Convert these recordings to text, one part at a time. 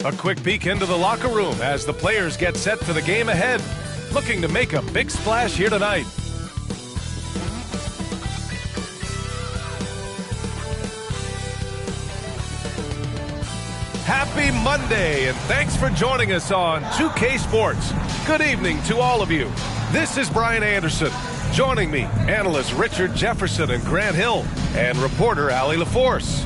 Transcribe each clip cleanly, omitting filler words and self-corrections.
A quick peek into the locker room as the players get set for the game ahead. Looking to make a big splash here tonight. Happy Monday, and thanks for joining us on 2K Sports. Good evening to all of you. This is Brian Anderson. Joining me, analysts Richard Jefferson and Grant Hill, and reporter Allie LaForce.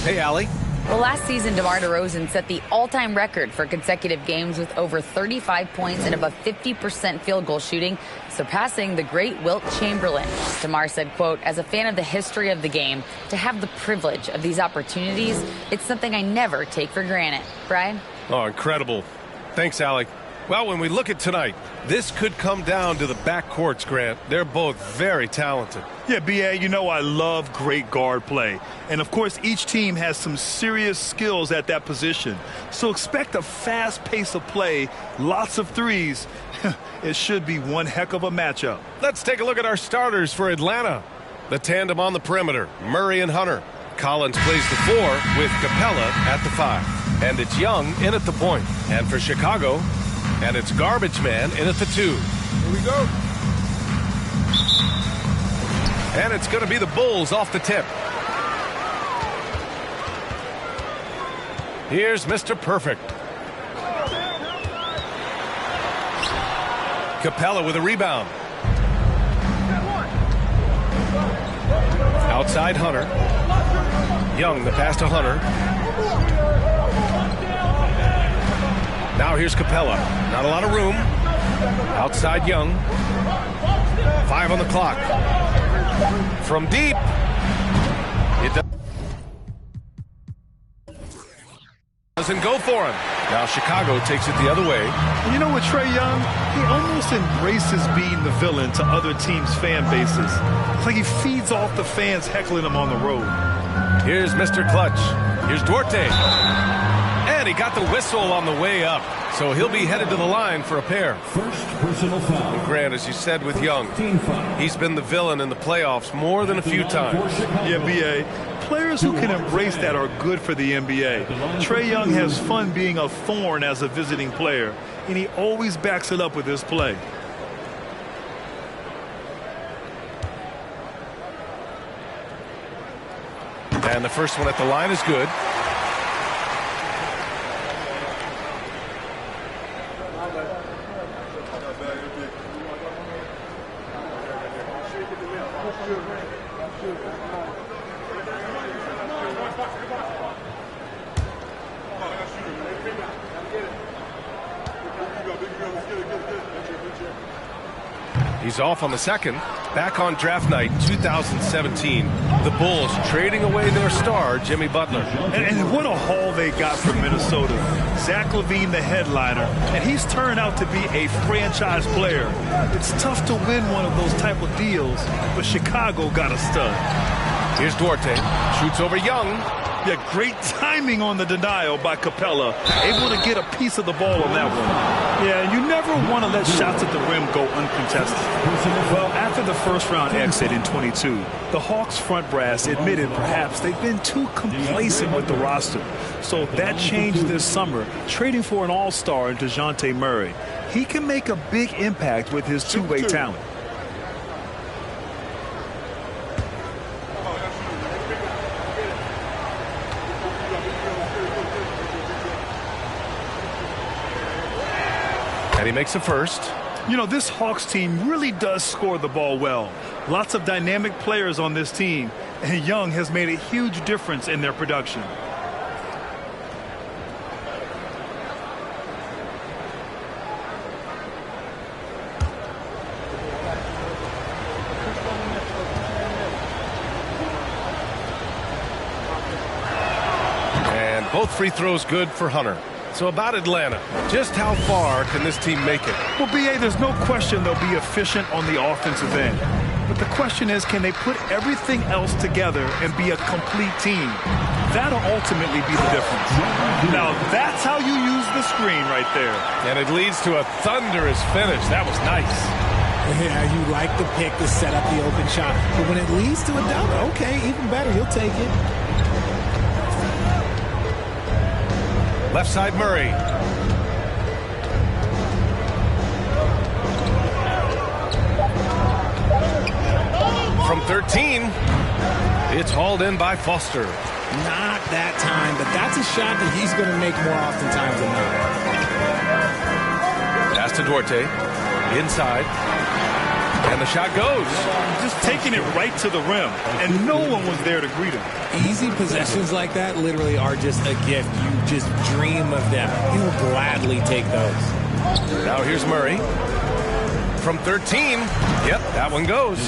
Hey, Allie. Well, last season, DeMar DeRozan set the all-time record for consecutive games with over 35 points and above 50% field goal shooting, surpassing the great Wilt Chamberlain. DeMar said, quote, "As a fan of the history of the game, to have the privilege of these opportunities, it's something I never take for granted." Brian? Oh, incredible. Thanks, Allie. Well, when we look at tonight, this could come down to the backcourts, Grant. They're both very talented. Yeah, B.A., you know I love great guard play. And, of course, each team has some serious skills at that position. So expect a fast pace of play, lots of threes. It should be one heck of a matchup. Let's take a look at our starters for Atlanta. The tandem on the perimeter, Murray and Hunter. Collins plays the 4 with Capella at the 5. And it's Young in at the point. And for Chicago, and it's Garbage Man in at the 2. Here we go. And it's going to be the Bulls off the tip. Here's Mr. Perfect. Capella with a rebound. Outside Hunter. Young, the pass to Hunter. Now here's Capella. Not a lot of room. Outside Young. 5 on the clock. From deep. It doesn't go for him. Now Chicago takes it the other way. And you know what, Trae Young? He almost embraces being the villain to other teams' fan bases. It's like he feeds off the fans heckling him on the road. Here's Mr. Clutch. Here's Duarte. And he got the whistle on the way up. So he'll be headed to the line for a pair. First personal foul. And Grant, as you said with Young, he's been the villain in the playoffs more than a few times. Yeah, B.A., players who can embrace that are good for the NBA. Trae Young has fun being a thorn as a visiting player, and he always backs it up with his play. And the first one at the line is good. He's off on the second. Back on draft night 2017, the Bulls trading away their star, Jimmy Butler. And what a haul they got from Minnesota. Zach LaVine, the headliner, and he's turned out to be a franchise player. It's tough to win one of those type of deals, but Chicago got a stud. Here's Duarte. Shoots over Young. Yeah, great timing on the denial by Capella. Able to get a piece of the ball on that one. Yeah, you never want to let shots at the rim go uncontested. Well, after the first-round exit in 22, the Hawks front brass admitted perhaps they've been too complacent with the roster. So that changed this summer, trading for an all-star in DeJounte Murray. He can make a big impact with his two-way talent. And he makes the first. You know, this Hawks team really does score the ball well. Lots of dynamic players on this team, and Young has made a huge difference in their production. And both free throws good for Hunter. So about Atlanta, just how far can this team make it? Well, B.A., there's no question they'll be efficient on the offensive end. But the question is, can they put everything else together and be a complete team? That'll ultimately be the difference. Now, that's how you use the screen right there. And it leads to a thunderous finish. That was nice. Yeah, you like the pick to set up the open shot. But when it leads to a dunk, okay, even better, you'll take it. Left side Murray. From 13, it's hauled in by Foster. Not that time, but that's a shot that he's going to make more oftentimes than not. Pass to Duarte. Inside. And the shot goes. Just taking it right to the rim, and no one was there to greet him. Easy possessions like that literally are just a gift. You just dream of them. He'll gladly take those. Now here's Murray. From 13, yep, that one goes.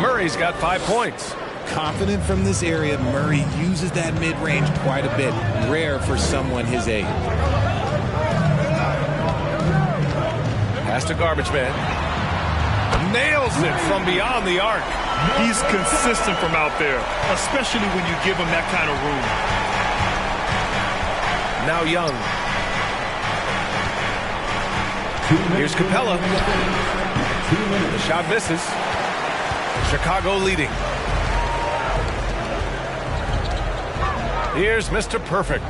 Murray's got 5 points. Confident from this area, Murray uses that mid-range quite a bit. Rare for someone his age. Pass to Garbage Man. Nails it from beyond the arc. He's consistent from out there, especially when you give him that kind of room. Now Young. Here's Capella. The shot misses. Chicago leading. Here's Mr. Perfect.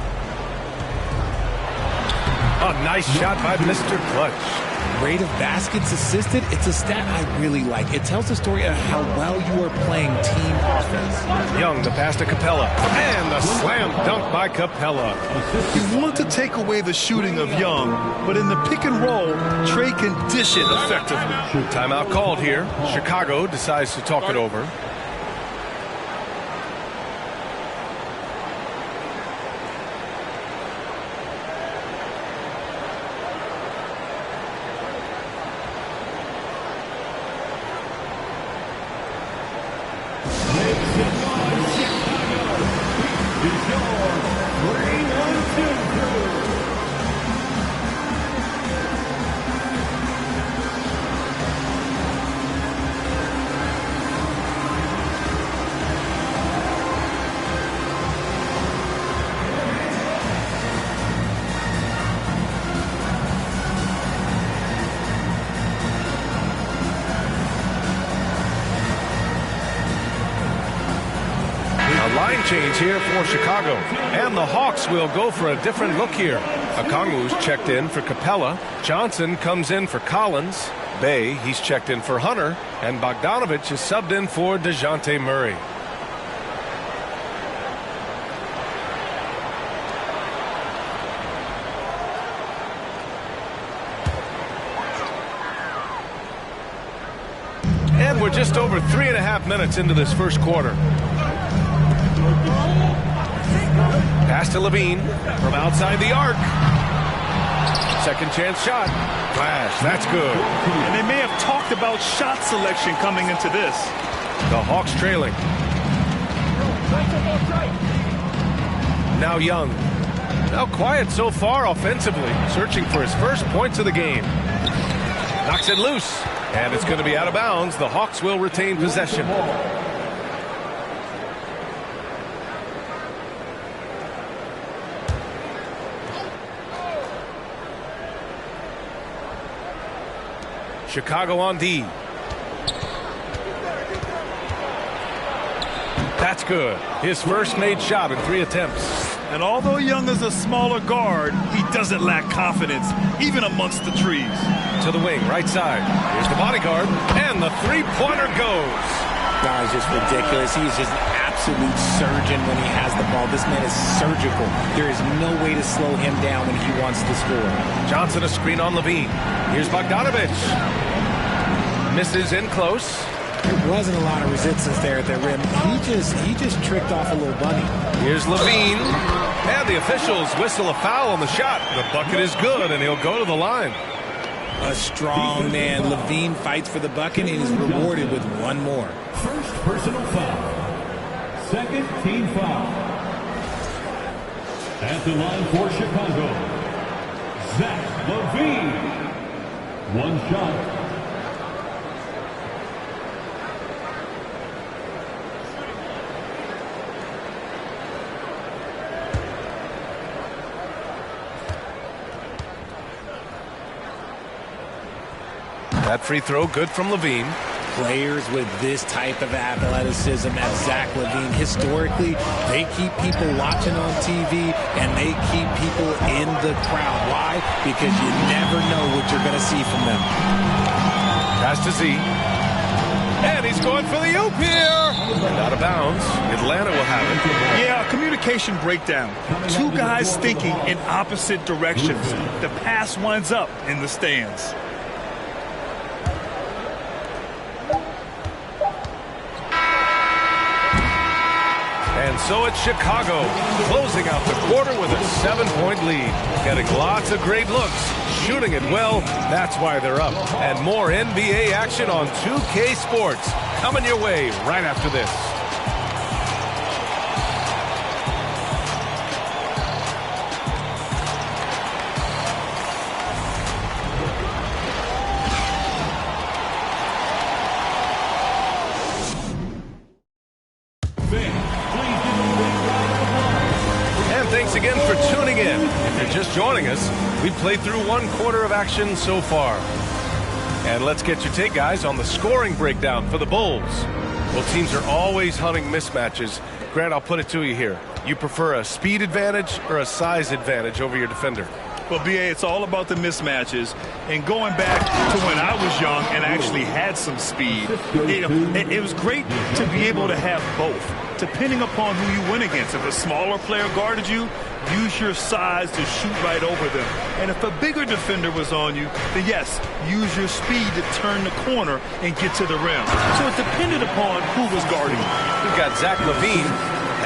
A nice shot by Mr. Clutch. Rate of baskets assisted, it's a stat I really like. It tells the story of how well you are playing team offense. Young, the pass to Capella. And a slam dunk by Capella. You want to take away the shooting of Young, but in the pick and roll, Trey can dish it effectively. Timeout called here. Chicago decides to talk it over. Line change here for Chicago. And the Hawks will go for a different look here. Okongwu's checked in for Capella. Johnson comes in for Collins. Bay, he's checked in for Hunter. And Bogdanovich is subbed in for DeJounte Murray. And we're just over 3.5 minutes into this first quarter. Pass to Levine from outside the arc. Second chance shot. Flash, that's good. And they may have talked about shot selection coming into this. The Hawks trailing. Now Young. Now quiet so far offensively, searching for his first points of the game. Knocks it loose, and it's going to be out of bounds. The Hawks will retain possession. Chicago on D. That's good. His first made shot in 3 attempts. And although Young is a smaller guard, he doesn't lack confidence, even amongst the trees. To the wing, right side. Here's the bodyguard, and the three-pointer goes. That is just ridiculous. He is just an absolute surgeon when he has the ball. This man is surgical. There is no way to slow him down when he wants to score. Johnson a screen on Levine. Here's Bogdanovich. Misses in close. There wasn't a lot of resistance there at the rim. He just tricked off a little bunny. Here's Levine. And the officials whistle a foul on the shot. The bucket is good, and he'll go to the line. A strong man. Levine fights for the bucket and is rewarded with one more. First personal foul. Second team foul. At the line for Chicago, Zach LaVine. One shot. That free throw good from Levine. Players with this type of athleticism as Zach LaVine, historically, they keep people watching on TV and they keep people in the crowd. Why? Because you never know what you're going to see from them. Pass to Z. And he's going for the oop here. And out of bounds. Atlanta will have it. Yeah, communication breakdown. Two guys thinking in opposite directions. The pass winds up in the stands. And so it's Chicago closing out the quarter with a 7-point lead. Getting lots of great looks. Shooting it well. That's why they're up. And more NBA action on 2K Sports. Coming your way right after this. Thanks again for tuning in. If you're just joining us, we've played through one quarter of action so far. And let's get your take, guys, on the scoring breakdown for the Bulls. Well, teams are always hunting mismatches. Grant, I'll put it to you here. You prefer a speed advantage or a size advantage over your defender? Well, B.A., it's all about the mismatches. And going back to when I was young and actually had some speed, it was great to be able to have both, depending upon who you went against. If a smaller player guarded you, use your size to shoot right over them. And if a bigger defender was on you, then yes, use your speed to turn the corner and get to the rim. So it depended upon who was guarding you. We've got Zach LaVine,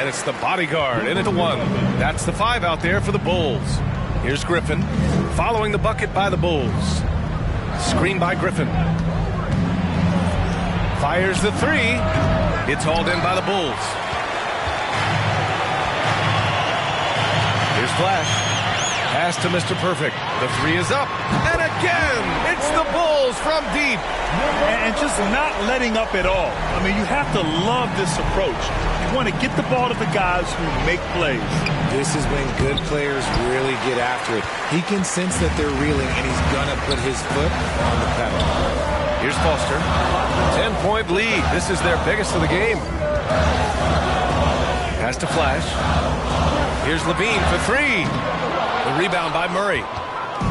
and it's the bodyguard in at the 1. That's the 5 out there for the Bulls. Here's Griffin, following the bucket by the Bulls. Screen by Griffin. Fires the 3. It's hauled in by the Bulls. Here's Flash. Pass to Mr. Perfect. The 3 is up. And again, it's the Bulls from deep. And just not letting up at all. I mean, you have to love this approach. You want to get the ball to the guys who make plays. This is when good players really get after it. He can sense that they're reeling, and he's going to put his foot on the pedal. Here's Foster. 10-point lead. This is their biggest of the game. Pass to Flash. Here's LaVine for 3. The rebound by Murray.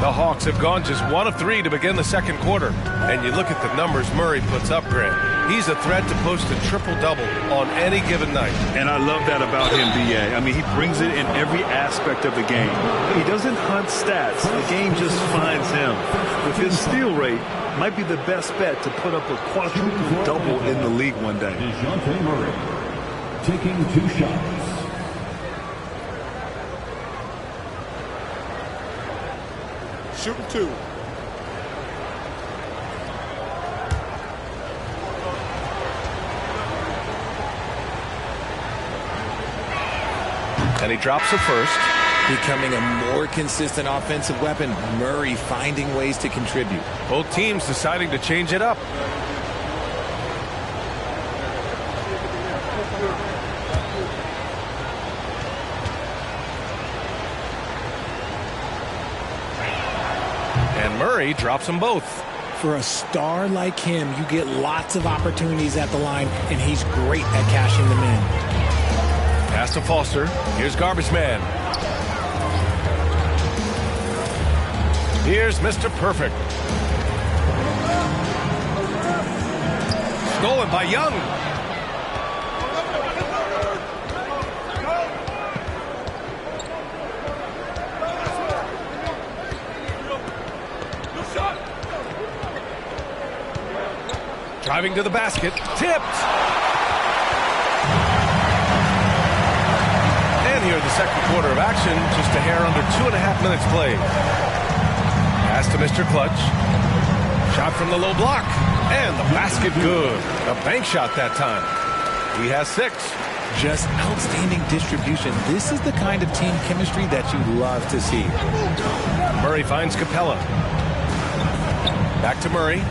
The Hawks have gone just 1 of 3 to begin the second quarter. And you look at the numbers Murray puts up, Grant. He's a threat to post a triple-double on any given night. And I love that about him, B.A. I mean, he brings it in every aspect of the game. He doesn't hunt stats. The game just finds him. With his steal rate, might be the best bet to put up a quadruple double in the league one day. DeJounte Murray taking 2 shots. Shooting 2. And he drops the first. Becoming a more consistent offensive weapon. Murray finding ways to contribute. Both teams deciding to change it up. And Murray drops them both. For a star like him, you get lots of opportunities at the line, and he's great at cashing them in. Pass to Foster. Here's Garbage Man. Here's Mr. Perfect. Stolen by Young. Driving to the basket. Tipped. And here in the second quarter of action, just a hair under 2.5 minutes played. Pass to Mr. Clutch. Shot from the low block. And the basket good. A bank shot that time. He has 6. Just outstanding distribution. This is the kind of team chemistry that you love to see. Murray finds Capella. Back to Murray.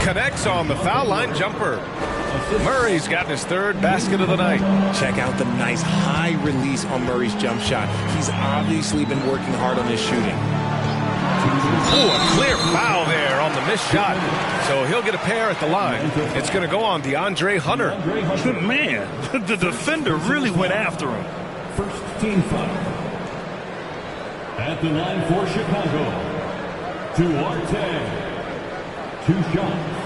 Connects on the foul line jumper. Murray's gotten his 3rd basket of the night. Check out the nice high release on Murray's jump shot. He's obviously been working hard on his shooting. Ooh, a clear foul there on the missed shot. So he'll get a pair at the line. It's going to go on DeAndre Hunter. Man, the defender really went after him. First team foul. At the line for Chicago, Duarte. 2 shots.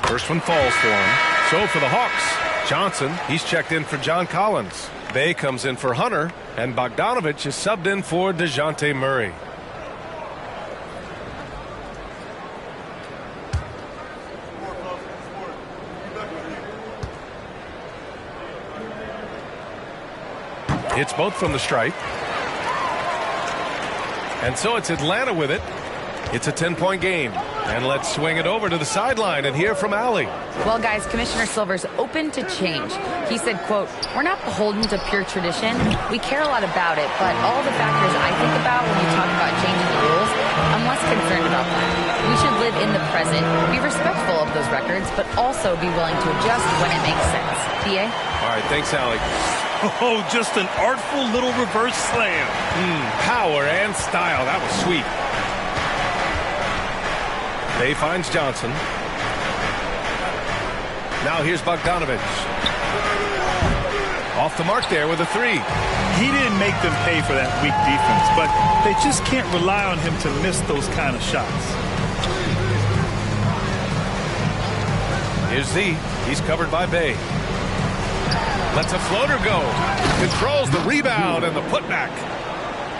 First one falls for him. So for the Hawks, Johnson, he's checked in for John Collins. Bay comes in for Hunter, and Bogdanovich is subbed in for DeJounte Murray. Hits both from the stripe. And so it's Atlanta with it. It's a 10-point game. And let's swing it over to the sideline and hear from Allie. Well, guys, Commissioner Silver's open to change. He said, quote, "We're not beholden to pure tradition. We care a lot about it, but all the factors I think about when you talk about changing the rules, I'm less concerned about that. We should live in the present, be respectful of those records, but also be willing to adjust when it makes sense." PA? All right, thanks, Allie. Oh, just an artful little reverse slam. Power and style. That was sweet. Bay finds Johnson. Now here's Bogdanovich. Off the mark there with a 3. He didn't make them pay for that weak defense, but they just can't rely on him to miss those kind of shots. Here's Z. He's covered by Bay. Lets a floater go. Controls the rebound and the putback.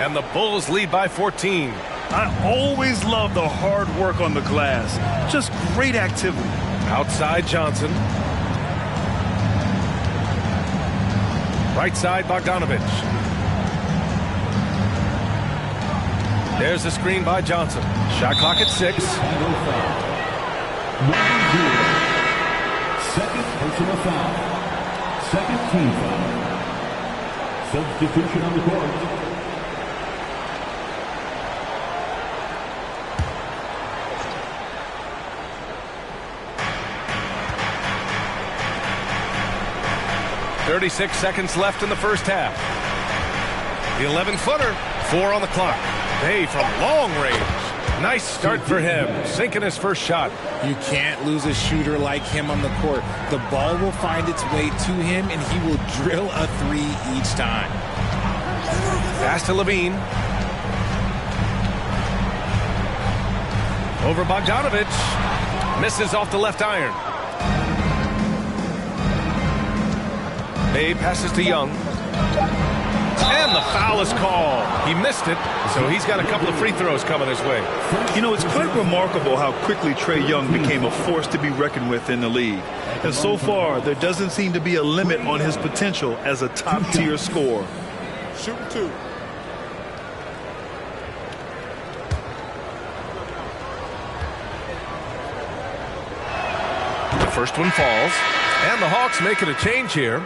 And the Bulls lead by 14. I always love the hard work on the glass. Just great activity. Outside Johnson. Right side Bogdanovich. There's the screen by Johnson. Shot clock at 6. Number 0. Second personal foul. Second team foul. Substitution on the court. .36 seconds left in the first half. The 11-footer, 4 on the clock. Bay from long range. Nice start for him, sinking his first shot. You can't lose a shooter like him on the court. The ball will find its way to him, and he will drill a 3 each time. Pass to Levine. Over Bogdanovich. Misses off the left iron. Bay passes to Young. And the foul is called. He missed it, so he's got a couple of free throws coming his way. You know, it's quite remarkable how quickly Trae Young became a force to be reckoned with in the league. And so far, there doesn't seem to be a limit on his potential as a top-tier scorer. Shooting 2. The first one falls. And the Hawks making a change here.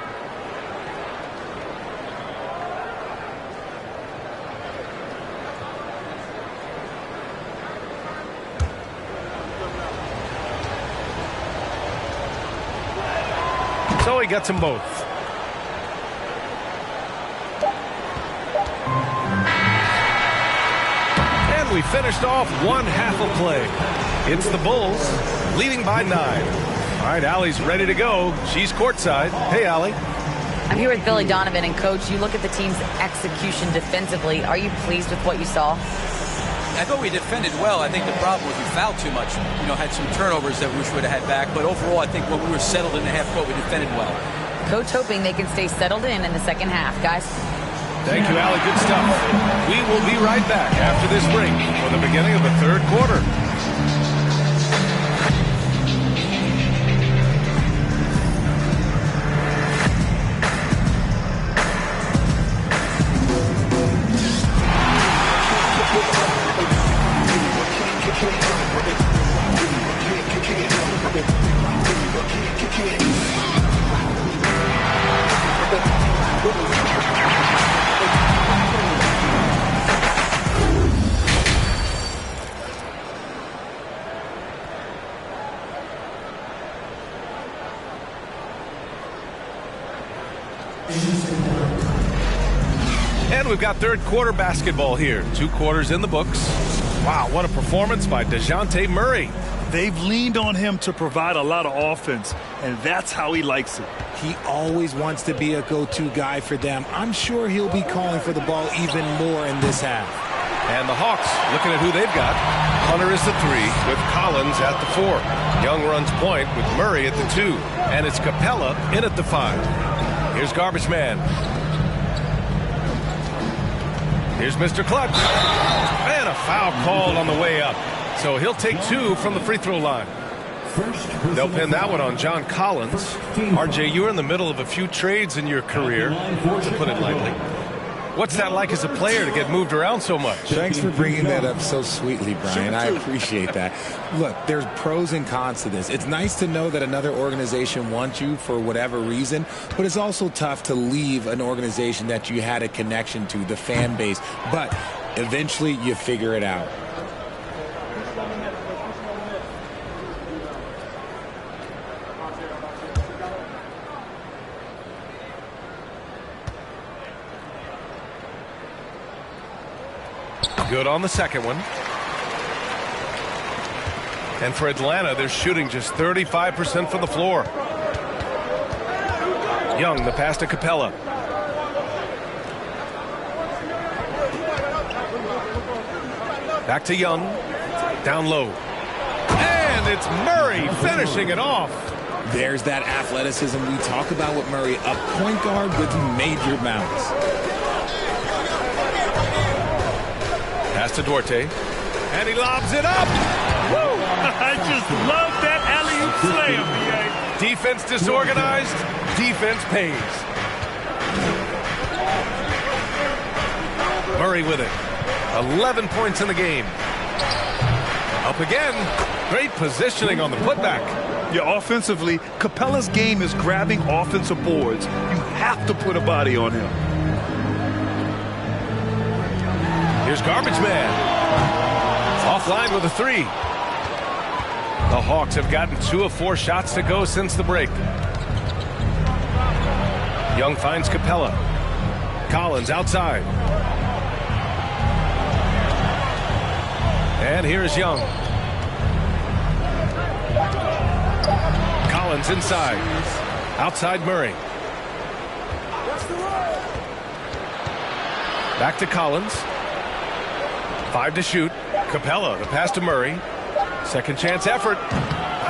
So he gets them both. And we finished off one half of play. It's the Bulls leading by 9. All right, Allie's ready to go. She's courtside. Hey, Allie. I'm here with Billy Donovan, and Coach, you look at the team's execution defensively. Are you pleased with what you saw? I thought we defended well. I think the problem was we fouled too much. You know, had some turnovers that we wish we would have had back. But overall, I think when we were settled in the half court, we defended well. Coach hoping they can stay settled in the second half. Guys. Thank you, Allie. Good stuff. We will be right back after this break for the beginning of the third quarter. And we've got third quarter basketball here. 2 quarters in the books. Wow, what a performance by DeJounte Murray. They've leaned on him to provide a lot of offense, and that's how he likes it. He always wants to be a go-to guy for them. I'm sure he'll be calling for the ball even more in this half. And the Hawks, looking at who they've got. Hunter is the 3 with Collins at the 4. Young runs point with Murray at the 2. And it's Capella in at the 5. Here's Garbage Man. Here's Mr. Clutch. And a foul called on the way up. So he'll take 2 from the free throw line. They'll pin that one on John Collins. RJ, you were in the middle of a few trades in your career, to put it lightly. What's that like as a player to get moved around so much? Thanks for bringing that up so sweetly, Brian. I appreciate that. Look, there's pros and cons to this. It's nice to know that another organization wants you for whatever reason, but it's also tough to leave an organization that you had a connection to, the fan base. But eventually you figure it out. Good on the second one. And for Atlanta, they're shooting just 35% from the floor. Young, the pass to Capella. Back to Young. Down low. And it's Murray finishing it off. There's that athleticism we talk about with Murray, a point guard with major bounce. Pass to Duarte. And he lobs it up. Woo! I just love that alley-oop slam, B.A. Defense disorganized. Defense pays. Murray with it. 11 points in the game. Up again. Great positioning on the putback. Yeah, offensively, Capella's game is grabbing offensive boards. You have to put a body on him. Here's Garbage Man. Offline with a 3. The Hawks have gotten 2 of 4 shots to go since the break. Young finds Capella. Collins outside. And here's Young. Collins inside. Outside Murray. Back to Collins. 5 to shoot. Capella, the pass to Murray. Second chance effort.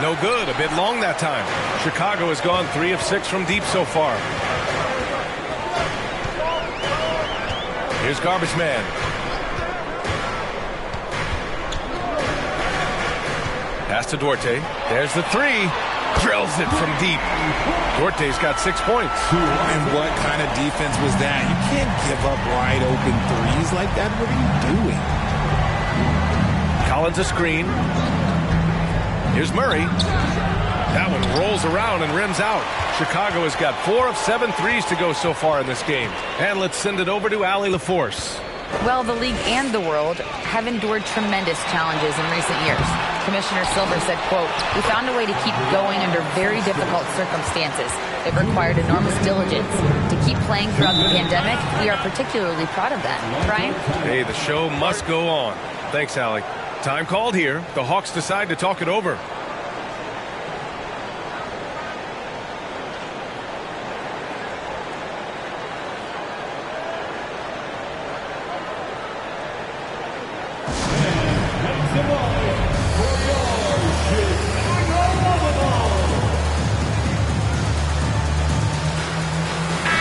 No good. A bit long that time. Chicago has gone 3 of 6 from deep so far. Here's Garbage Man. Pass to Duarte. There's the 3. Drills it from deep. Duarte's got 6 points. And what kind of defense was that? You can't give up wide open threes like that. What are you doing? Collins a screen. Here's Murray. That one rolls around and rims out. Chicago has got 4 of 7 threes to go so far in this game. And let's send it over to Allie LaForce. Well, the league and the world have endured tremendous challenges in recent years. Commissioner Silver said, quote, "We found a way to keep going under very difficult circumstances. It required enormous diligence. To keep playing throughout the pandemic, we are particularly proud of that." Brian? Hey, the show must go on. Thanks, Allie. Time called here. The Hawks decide to talk it over.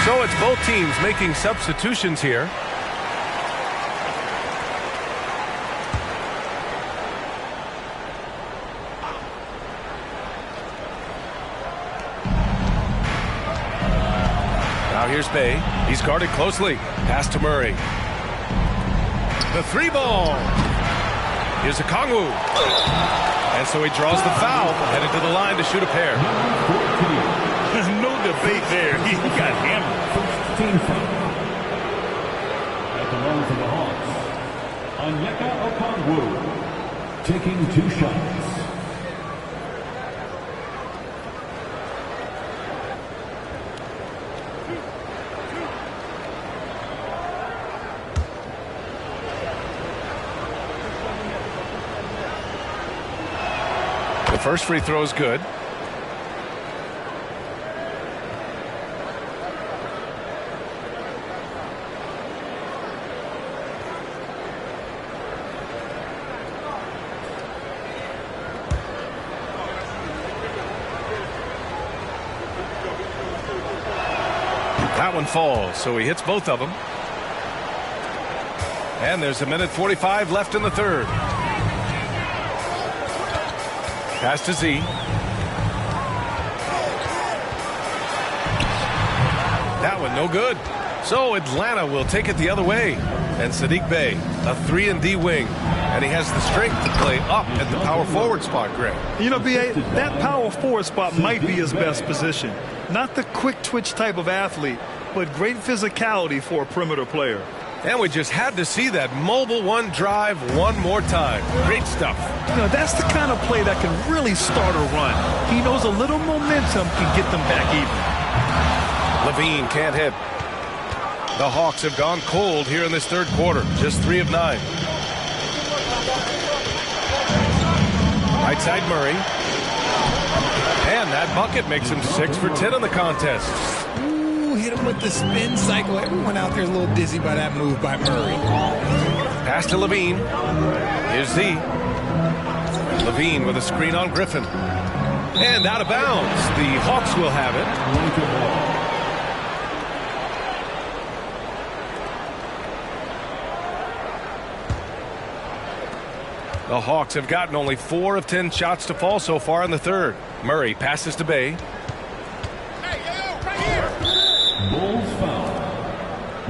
So it's both teams making substitutions here. Now here's Bay. He's guarded closely. Pass to Murray. The 3 ball. Here's Okongwu. And so he draws the foul, headed to the line to shoot a pair. No debate there. He got hammered. First team foul. At the line for the Hawks, Onyeka Okongwu taking 2 shots. First free throw is good. That one falls, so he hits both of them. And there's a minute 45 left in the third. Pass to Z. That one no good. So Atlanta will take it the other way. And Saddiq Bey, a 3-and-D wing. And he has the strength to play up at the power forward spot, Greg. You know, B.A., that power forward spot might be his best position. Not the quick twitch type of athlete, but great physicality for a perimeter player. And we just had to see that mobile one drive one more time. Great stuff. You know, that's the kind of play that can really start a run. He knows a little momentum can get them back even. Levine can't hit. The Hawks have gone cold here in this third quarter. Just 3 of 9. Right side Murray. And that bucket makes him 6 for 10 in the contest. Ooh, hit him with the spin cycle. Everyone out there is a little dizzy by that move by Murray. Pass to Levine. Here's Z. Levine with a screen on Griffin. And out of bounds. The Hawks will have it. The Hawks have gotten only 4 of 10 shots to fall so far in the third. Murray passes to Bey. Bulls foul.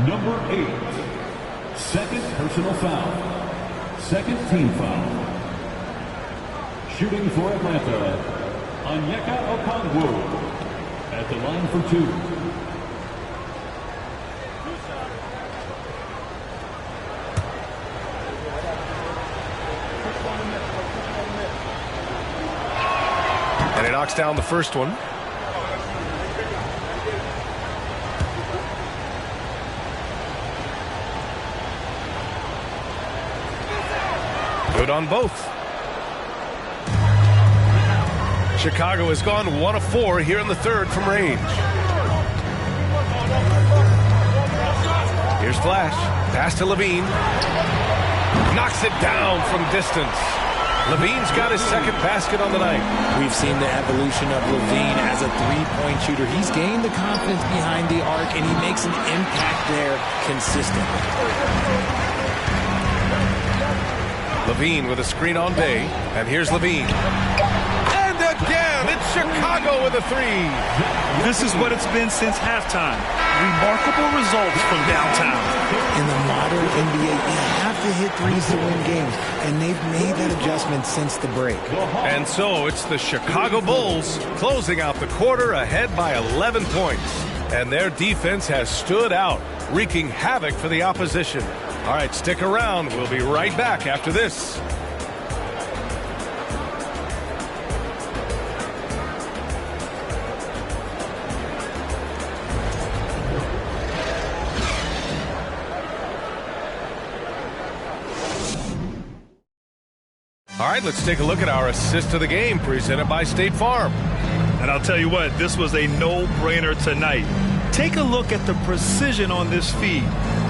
Number 8. Second personal foul. Second team foul. Shooting for Atlanta, Onyeka Okongwu at the line for 2. And he knocks down the first one. Good on both. Chicago has gone 1 of 4 here in the third from range. Here's Flash. Pass to Levine. Knocks it down from distance. Levine's got his second basket on the night. We've seen the evolution of Levine as a three-point shooter. He's gained the confidence behind the arc, and he makes an impact there consistently. Levine with a screen on Bey, and here's Levine. And again, it's Chicago with a 3. This is what it's been since halftime. Remarkable results from downtown. In the modern NBA, you have to hit threes to win games, and they've made that adjustment since the break. And so it's the Chicago Bulls closing out the quarter ahead by 11 points. And their defense has stood out, wreaking havoc for the opposition. All right, stick around. We'll be right back after this. All right, let's take a look at our assist of the game presented by State Farm. And I'll tell you what, this was a no-brainer tonight. Take a look at the precision on this feed.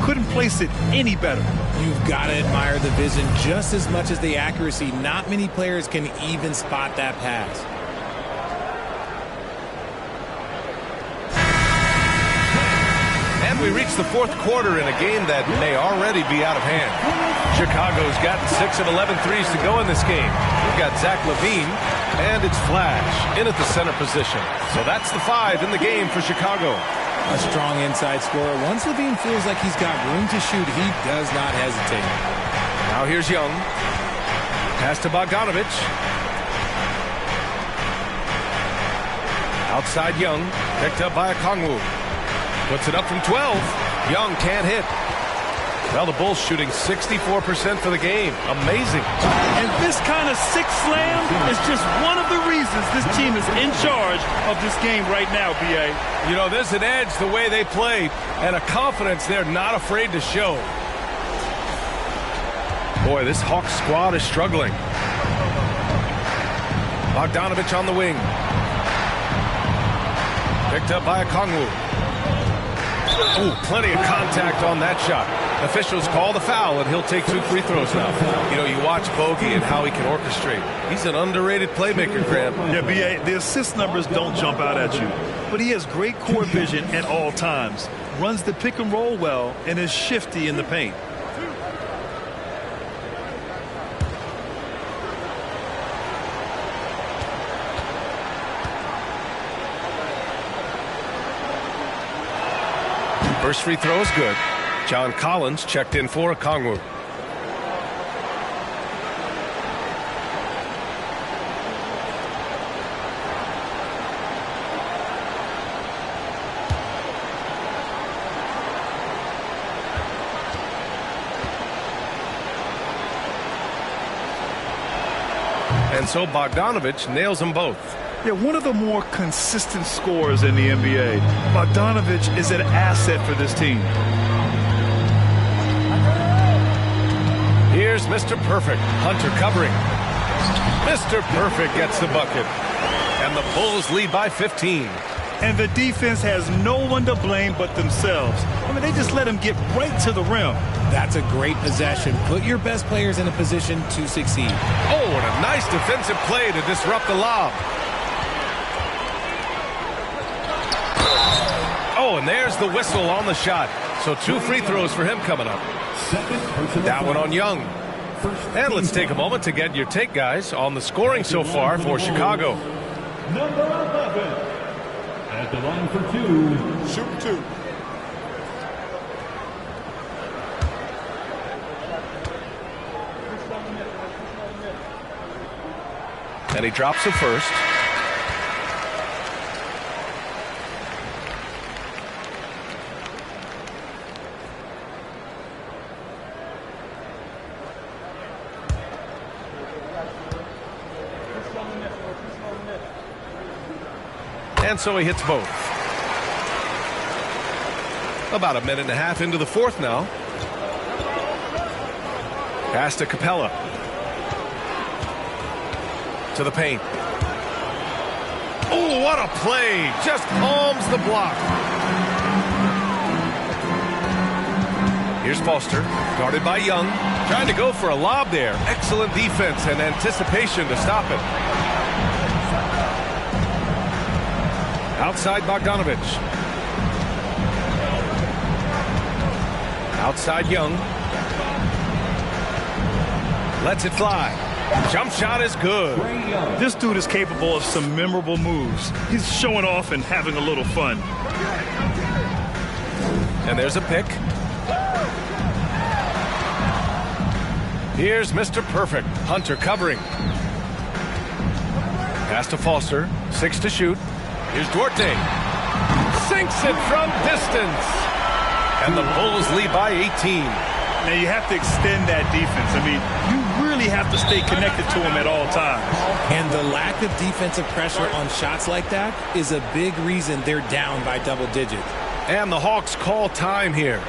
Couldn't place it any better. You've got to admire the vision just as much as the accuracy. Not many players can even spot that pass. And we reach the fourth quarter in a game that may already be out of hand. Chicago's got 6 of 11 threes to go in this game. We've got Zach LaVine, and it's Flash in at the center position. So that's the 5 in the game for Chicago. A strong inside scorer. Once LaVine feels like he's got room to shoot, he does not hesitate. Now here's Young. Pass to Bogdanovich. Outside Young. Picked up by Okongwu. Puts it up from 12. Young can't hit. Well, the Bulls shooting 64% for the game. Amazing. And this kind of six slam is just one of the reasons this team is in charge of this game right now, B.A. You know, there's an edge the way they play and a confidence they're not afraid to show. Boy, this Hawks squad is struggling. Bogdanovich on the wing. Picked up by Okongwu. Ooh, plenty of contact on that shot. Officials call the foul, and he'll take 2 free throws now. You know, you watch Bogey and how he can orchestrate. He's an underrated playmaker, Grant. Yeah, B.A., the assist numbers don't jump out at you, but he has great court vision at all times, runs the pick and roll well, and is shifty in the paint. First free throw is good. John Collins checked in for Okongwu. And so Bogdanovich nails them both. Yeah, one of the more consistent scorers in the NBA. Bogdanovich is an asset for this team. Here's Mr. Perfect. Hunter covering. Mr. Perfect gets the bucket. And the Bulls lead by 15. And the defense has no one to blame but themselves. I mean, they just let him get right to the rim. That's a great possession. Put your best players in a position to succeed. Oh, and a nice defensive play to disrupt the lob. Oh, and there's the whistle on the shot. So 2 free throws for him coming up. That one on Young. And let's take a moment to get your take, guys, on the scoring so far for Chicago. Number 11. At the line for 2. Shoot 2. And he drops the first. And so he hits both. About a minute and a half into the fourth now. Pass to Capella. To the paint. Oh, what a play. Just palms the block. Here's Foster, guarded by Young. Trying to go for a lob there. Excellent defense and anticipation to stop it. Outside Bogdanovich. Outside Young. Lets it fly. Jump shot is good. This dude is capable of some memorable moves. He's showing off and having a little fun. And there's a pick. Here's Mr. Perfect. Hunter covering. Pass to Foster. 6 to shoot. Here's Duarte. Sinks it from distance. And the Bulls lead by 18. Now you have to extend that defense. I mean, you really have to stay connected to him at all times. And the lack of defensive pressure on shots like that is a big reason they're down by double digits. And the Hawks call time here.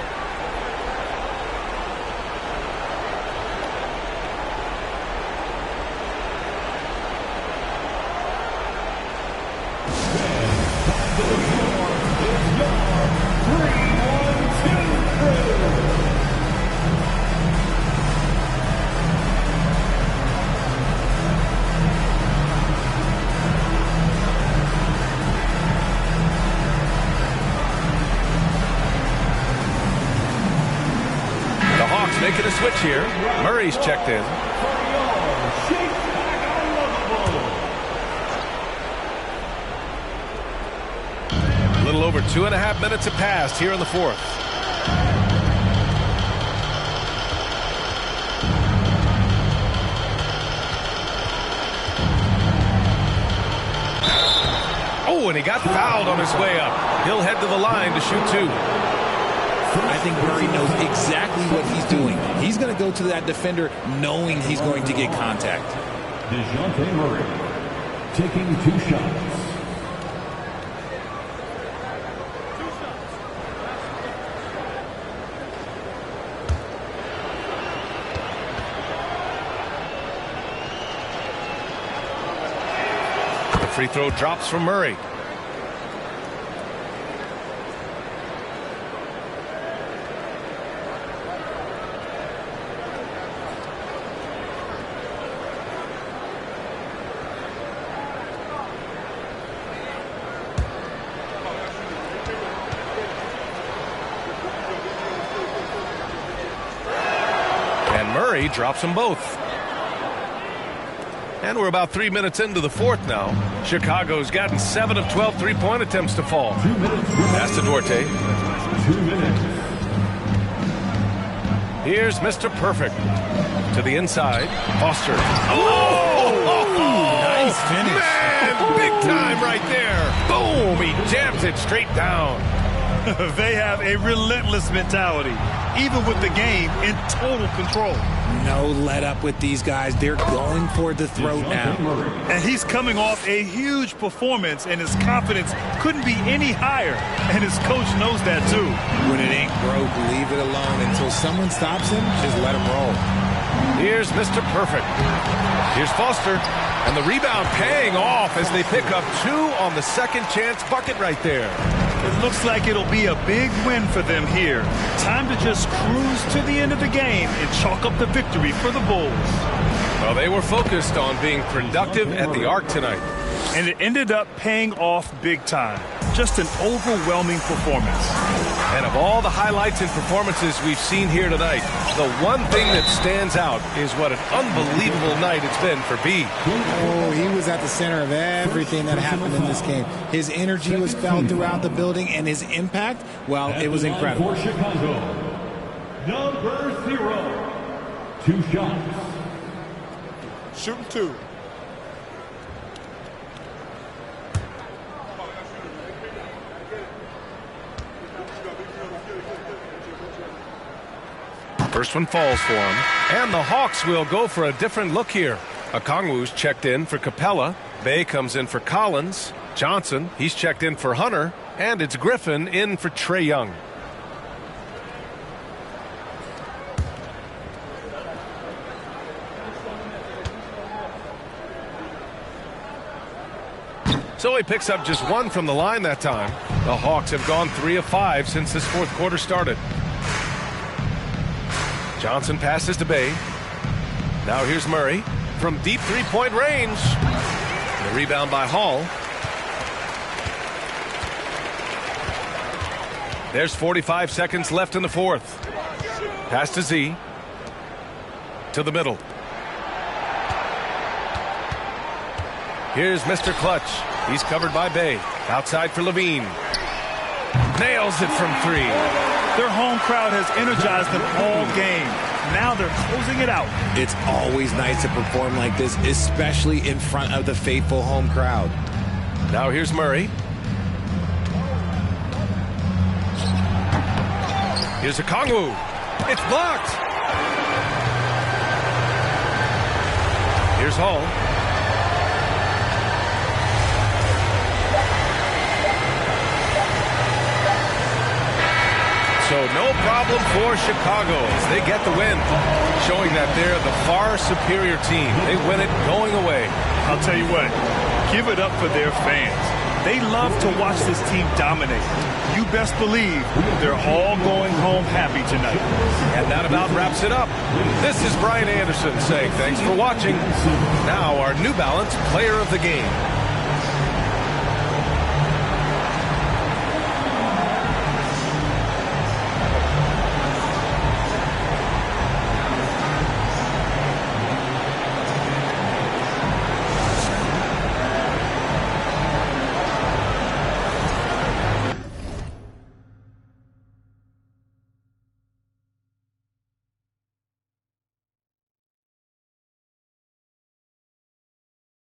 Making a switch here. Murray's checked in. A little over 2.5 minutes have passed here in the fourth. Oh, and he got fouled on his way up. He'll head to the line to shoot 2. I think Murray knows exactly what he's doing. He's going to go to that defender knowing he's going to get contact. DeJounte Murray taking 2 shots. free throw drops from Murray. And Murray drops them both. And we're about 3 minutes into the fourth now. Chicago's gotten 7 of 12 three-point attempts to fall. 2 minutes. Pass to Duarte. 2 minutes. Here's Mr. Perfect. To the inside. Foster. Nice finish. Man, big time right there. Boom, he jams it straight down. They have a relentless mentality, even with the game in total control. No let up with these guys. They're going for the throat now. And he's coming off a huge performance, and his confidence couldn't be any higher. And his coach knows that, too. When it ain't broke, leave it alone. Until someone stops him, just let him roll. Here's Mr. Perfect. Here's Foster. And the rebound paying off as they pick up 2 on the second chance bucket right there. It looks like it'll be a big win for them here. Time to just cruise to the end of the game and chalk up the victory for the Bulls. Well, they were focused on being productive at the arc tonight. And it ended up paying off big time. Just an overwhelming performance. And of all the highlights and performances we've seen here tonight, the one thing that stands out is what an unbelievable night it's been for B. Oh, he was at the center of everything that happened in this game. His energy was felt throughout the building, and his impact, well, it was incredible. For Chicago, number 0. 2 shots. Shooting 2. First one falls for him. And the Hawks will go for a different look here. Okongwu's checked in for Capella. Bay comes in for Collins. Johnson, he's checked in for Hunter. And it's Griffin in for Trae Young. So he picks up just 1 from the line that time. The Hawks have gone 3 of 5 since this fourth quarter started. Johnson passes to Bay. Now here's Murray from deep three-point range. The rebound by Hall. There's 45 seconds left in the fourth. Pass to Z. To the middle. Here's Mr. Clutch. He's covered by Bay. Outside for Levine. Nails it from 3. Their home crowd has energized them all game. Now they're closing it out. It's always nice to perform like this, especially in front of the faithful home crowd. Now here's Murray. Here's Okongwu. It's blocked. Here's Hall. So no problem for Chicago as they get the win, showing that they're the far superior team. They win it going away. I'll tell you what, give it up for their fans. They love to watch this team dominate. You best believe they're all going home happy tonight. And that about wraps it up. This is Brian Anderson saying thanks for watching. Now our New Balance Player of the Game.